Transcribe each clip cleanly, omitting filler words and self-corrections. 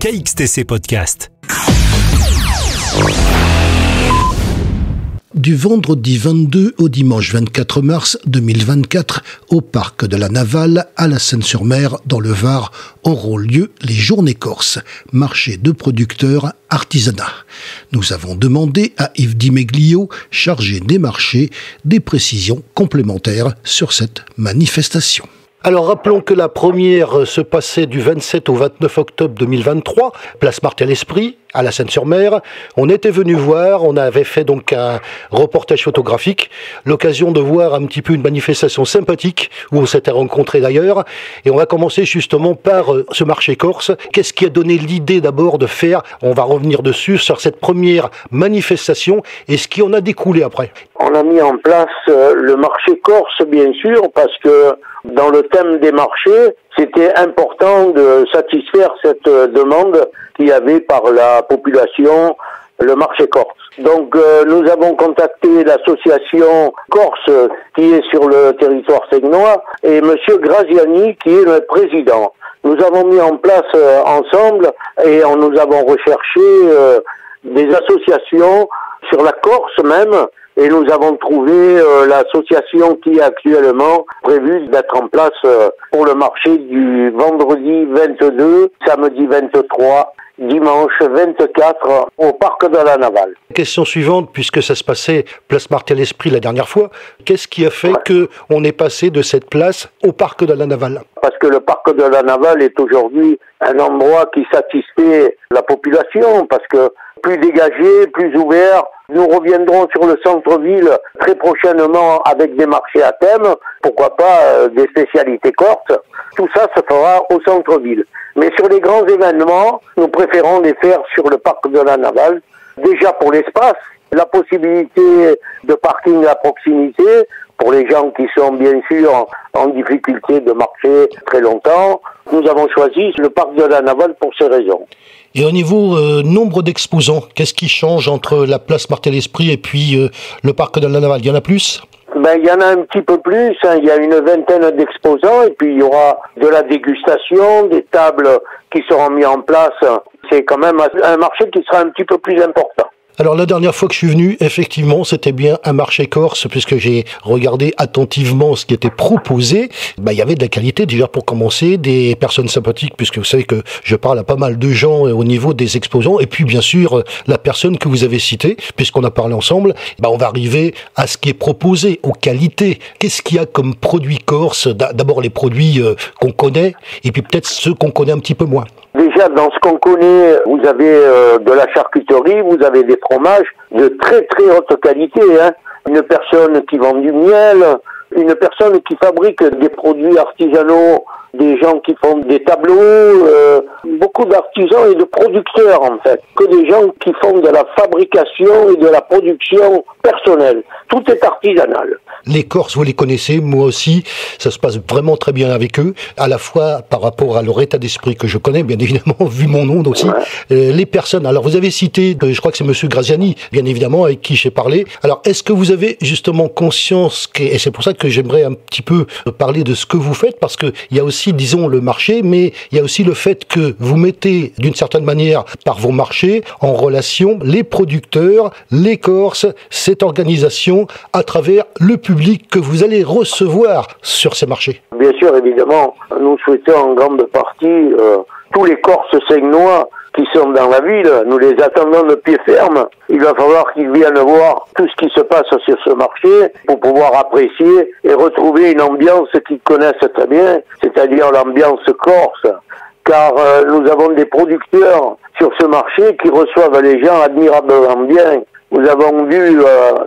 KXTC Podcast. Du vendredi 22 au dimanche 24 mars 2024, au parc de la Navalle, à la Seine-sur-Mer, dans le Var, auront lieu les Journées Corses, marché de producteurs artisanat. Nous avons demandé à Yves Di Meglio, chargé des marchés, des précisions complémentaires sur cette manifestation. Alors rappelons que la première se passait du 27 au 29 octobre 2023, place Martel-Esprit, à la Seine-sur-Mer. On était venu voir, on avait fait donc un reportage photographique, l'occasion de voir un petit peu une manifestation sympathique, où on s'était rencontrés d'ailleurs, et on va commencer justement par ce marché corse. Qu'est-ce qui a donné l'idée d'abord de faire, on va revenir dessus, sur cette première manifestation, et ce qui en a découlé après? On a mis en place le marché corse, bien sûr, parce que dans le thème des marchés, c'était important de satisfaire cette demande qu'il y avait par la population, le marché corse. Donc nous avons contacté l'association corse qui est sur le territoire segnois et Monsieur Graziani qui est le président. Nous avons mis en place ensemble et nous avons recherché des associations sur la Corse même. Et nous avons trouvé l'association qui est actuellement prévue d'être en place pour le marché du vendredi 22, samedi 23, dimanche 24 au parc de la Navalle. Question suivante, puisque ça se passait place Martel-Esprit la dernière fois, qu'est-ce qui a fait qu'on est passé de cette place au parc de la Navalle? Parce que le parc de la Navalle est aujourd'hui un endroit qui satisfait la population, parce que plus dégagé, plus ouvert. Nous reviendrons sur le centre-ville très prochainement avec des marchés à thème, pourquoi pas des spécialités corses. Tout ça se fera au centre-ville. Mais sur les grands événements, nous préférons les faire sur le parc de la Navalle. Déjà pour l'espace, la possibilité de parking à proximité, pour les gens qui sont bien sûr en difficulté de marcher très longtemps. Nous avons choisi le parc de la Navalle pour ces raisons. Et au niveau nombre d'exposants, qu'est-ce qui change entre la place Martel-Esprit et puis le parc de la Navalle? Il y en a plus? Il y en a un petit peu plus, il y a une vingtaine d'exposants et puis il y aura de la dégustation, des tables qui seront mises en place. C'est quand même un marché qui sera un petit peu plus important. Alors la dernière fois que je suis venu, effectivement, c'était bien un marché corse, puisque j'ai regardé attentivement ce qui était proposé. Il y avait de la qualité déjà pour commencer, des personnes sympathiques, puisque vous savez que je parle à pas mal de gens au niveau des exposants, et puis bien sûr la personne que vous avez citée, puisqu'on a parlé ensemble. On va arriver à ce qui est proposé, aux qualités. Qu'est-ce qu'il y a comme produits corse? D'abord les produits qu'on connaît, et puis peut-être ceux qu'on connaît un petit peu moins. Déjà, dans ce qu'on connaît, vous avez de la charcuterie, vous avez des fromages de très très haute qualité. Une personne qui vend du miel, une personne qui fabrique des produits artisanaux, des gens qui font des tableaux, beaucoup d'artisans et de producteurs en fait, que des gens qui font de la fabrication et de la production personnelle. Tout est artisanal. Les Corses, vous les connaissez, moi aussi, ça se passe vraiment très bien avec eux, à la fois par rapport à leur état d'esprit que je connais, bien évidemment, vu mon nom aussi. Les personnes, alors vous avez cité, je crois que c'est Monsieur Graziani, bien évidemment, avec qui j'ai parlé. Alors, est-ce que vous avez justement conscience, et c'est pour ça que j'aimerais un petit peu parler de ce que vous faites, parce que il y a aussi, disons, le marché, mais il y a aussi le fait que vous mettez, d'une certaine manière, par vos marchés, en relation les producteurs, les Corses, cette organisation, à travers le public que vous allez recevoir sur ces marchés. Bien sûr, évidemment, nous souhaitons en grande partie tous les Corses segnois qui sont dans la ville, nous les attendons de pied ferme. Il va falloir qu'ils viennent voir tout ce qui se passe sur ce marché pour pouvoir apprécier et retrouver une ambiance qu'ils connaissent très bien, c'est-à-dire l'ambiance corse. Car nous avons des producteurs sur ce marché qui reçoivent les gens admirablement bien. Nous avons vu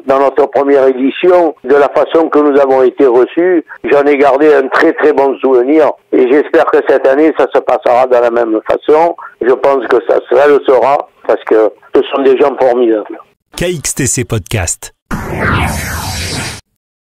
dans notre première édition de la façon que nous avons été reçus. J'en ai gardé un très très bon souvenir et j'espère que cette année ça se passera de la même façon. Je pense que ça le sera parce que ce sont des gens formidables. KXTC Podcast.